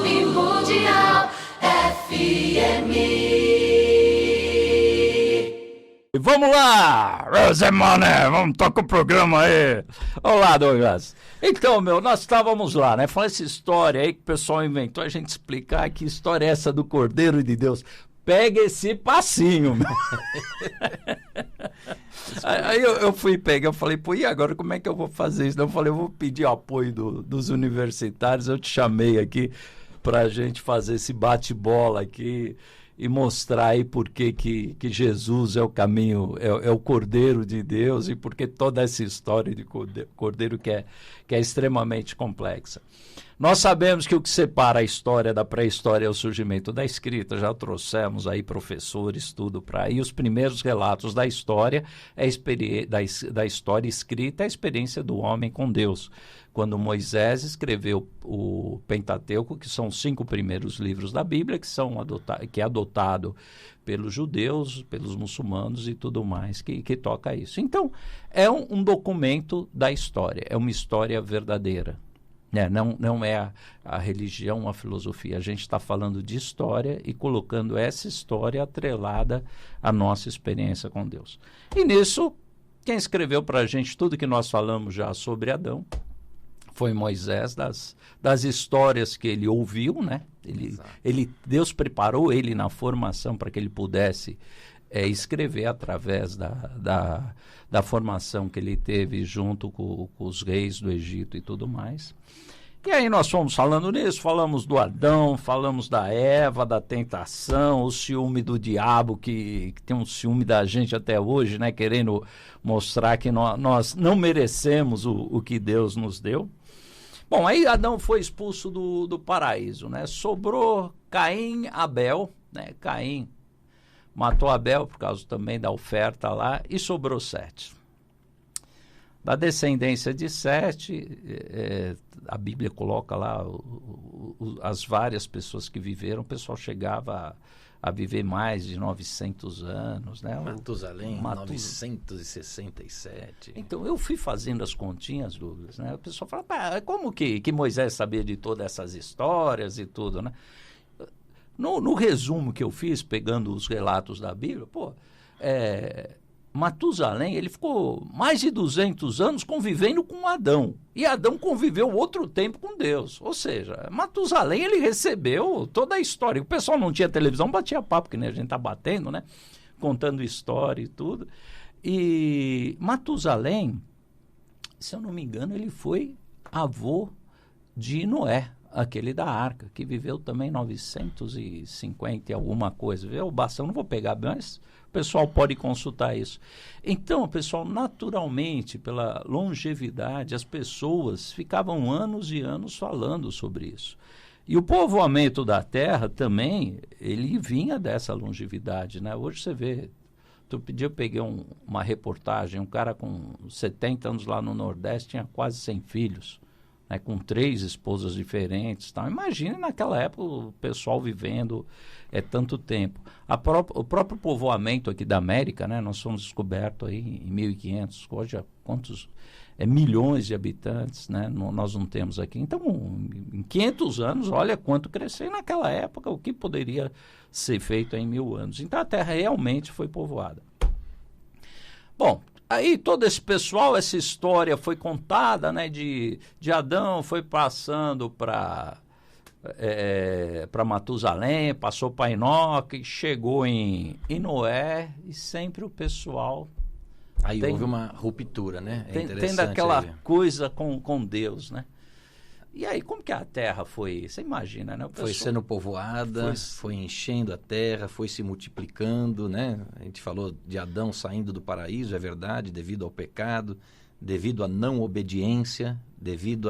Top Mundial FM. Vamos lá, Zé Mané, vamos tocar o programa aí. Olá, Douglas. Então, nós estávamos lá, né? Falando essa história aí que o pessoal inventou, a gente explicar que história é essa do Cordeiro de Deus. Pega esse passinho, meu. Aí eu fui pegar, eu falei, pô, e agora como é que eu vou fazer isso? Eu falei, eu vou pedir apoio dos universitários, eu te chamei aqui pra gente fazer esse bate-bola aqui e mostrar aí por que Jesus é o caminho, é o Cordeiro de Deus e por que toda essa história de Cordeiro que é extremamente complexa. Nós sabemos que o que separa a história da pré-história é o surgimento da escrita, já trouxemos aí professores, tudo para aí. Os primeiros relatos da história, da história escrita, é a experiência do homem com Deus. Quando Moisés escreveu o Pentateuco, que são os 5 primeiros livros da Bíblia, que é adotado pelos judeus, pelos muçulmanos e tudo mais, que toca isso. Então, é um documento da história, é uma história verdadeira. Não é a religião, a filosofia. A gente está falando de história e colocando essa história atrelada à nossa experiência com Deus. E nisso, quem escreveu para a gente tudo que nós falamos já sobre Adão foi Moisés, das histórias que ele ouviu, né? Deus preparou ele na formação para que ele pudesse escrever através da formação que ele teve junto com os reis do Egito e tudo mais. E aí nós fomos falando nisso, falamos do Adão, falamos da Eva, da tentação, o ciúme do diabo, que tem um ciúme da gente até hoje, né? Querendo mostrar que nós não merecemos o que Deus nos deu. Bom, aí Adão foi expulso do paraíso, né? Sobrou Caim e Abel, né? Caim matou Abel por causa também da oferta lá e sobrou Sete. Da descendência de Sete, a Bíblia coloca lá as várias pessoas que viveram, o pessoal chegava a viver mais de 900 anos. Né? Matusalém, 967. Então, eu fui fazendo as continhas, Douglas, né? O pessoal fala, como que Moisés sabia de todas essas histórias e tudo, né? No resumo que eu fiz, pegando os relatos da Bíblia, Matusalém, ele ficou mais de 200 anos convivendo com Adão. E Adão conviveu outro tempo com Deus. Ou seja, Matusalém, ele recebeu toda a história. O pessoal não tinha televisão, batia papo, que nem a gente está batendo, né? Contando história e tudo. E Matusalém, se eu não me engano, ele foi avô de Noé, aquele da arca, que viveu também 950 e alguma coisa. Viu? O bastão, não vou pegar, mas o pessoal pode consultar isso. Então, pessoal, naturalmente, pela longevidade, as pessoas ficavam anos e anos falando sobre isso. E o povoamento da terra também, ele vinha dessa longevidade, né? Hoje você vê, outro dia eu peguei uma reportagem, um cara com 70 anos lá no Nordeste tinha quase 100 filhos. Né, com 3 esposas diferentes. Tá? Imagine naquela época o pessoal vivendo tanto tempo. O próprio povoamento aqui da América, né, nós fomos descobertos aí em 1500, hoje quantos milhões de habitantes, né, nós não temos aqui. Então, em 500 anos, olha quanto cresceu naquela época, o que poderia ser feito em 1000 anos. Então, a Terra realmente foi povoada. Bom, aí todo esse pessoal, essa história foi contada, né, de Adão, foi passando para Matusalém, passou para Enoque, chegou em Noé e sempre o pessoal... Aí houve uma ruptura, né? Tendo aquela coisa com Deus, né? E aí, como que a terra foi? Você imagina, né? Foi sendo povoada, foi enchendo a terra, foi se multiplicando, né? A gente falou de Adão saindo do paraíso, é verdade, devido ao pecado, devido à não obediência, devido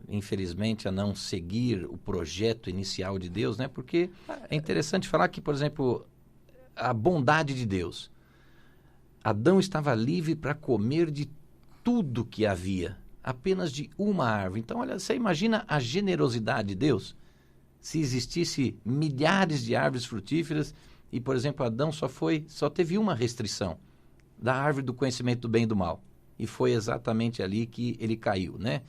infelizmente, a não seguir o projeto inicial de Deus, né? Porque é interessante falar que, por exemplo, a bondade de Deus. Adão estava livre para comer de tudo que havia, apenas de uma árvore. Então, olha, você imagina a generosidade de Deus? Se existisse milhares de árvores frutíferas e, por exemplo, Adão só teve uma restrição, da árvore do conhecimento do bem e do mal. E foi exatamente ali que ele caiu, né?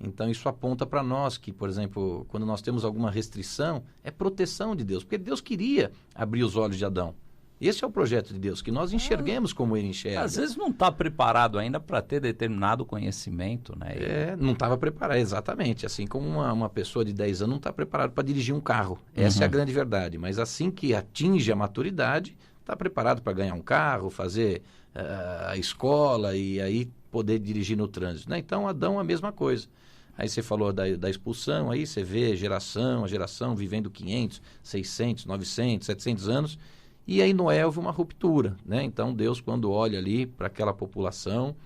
Então, isso aponta para nós que, por exemplo, quando nós temos alguma restrição, é proteção de Deus, porque Deus queria abrir os olhos de Adão. Esse é o projeto de Deus, que nós enxerguemos como ele enxerga. Às vezes não está preparado ainda para ter determinado conhecimento, né? Não estava preparado, exatamente. Assim como uma pessoa de 10 anos não está preparada para dirigir um carro. Essa é a grande verdade. Mas assim que atinge a maturidade, está preparado para ganhar um carro, fazer a escola e aí poder dirigir no trânsito, né? Então, Adão, a mesma coisa. Aí você falou da expulsão, aí você vê a geração vivendo 500, 600, 900, 700 anos, e aí Noé houve uma ruptura, né? Então Deus, quando olha ali para aquela população,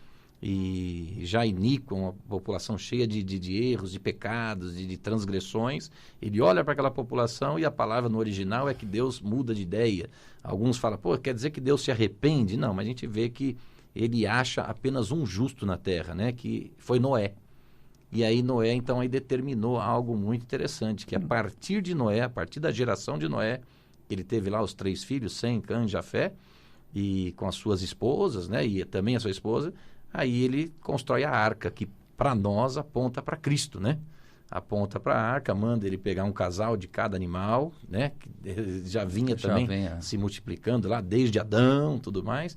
e já iníqua, uma população cheia de erros, de pecados, de transgressões, ele olha para aquela população e a palavra no original é que Deus muda de ideia. Alguns falam, pô, quer dizer que Deus se arrepende? Não, mas a gente vê que ele acha apenas um justo na terra, né? Que foi Noé. E aí Noé, então, aí determinou algo muito interessante, que a partir de Noé, a partir da geração de Noé, ele teve lá os 3 filhos, Sem, Cã e Jafé, e com as suas esposas, né? E também a sua esposa, aí ele constrói a arca, que para nós aponta para Cristo, né? Aponta para a arca, manda ele pegar um casal de cada animal, né? Que já vinha também se multiplicando lá, desde Adão, tudo mais.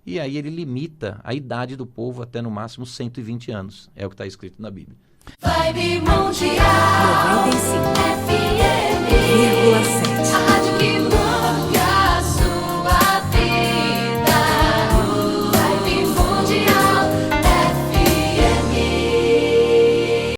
E aí ele limita a idade do povo até no máximo 120 anos. É o que está escrito na Bíblia. Vibe Mundial 95 FM.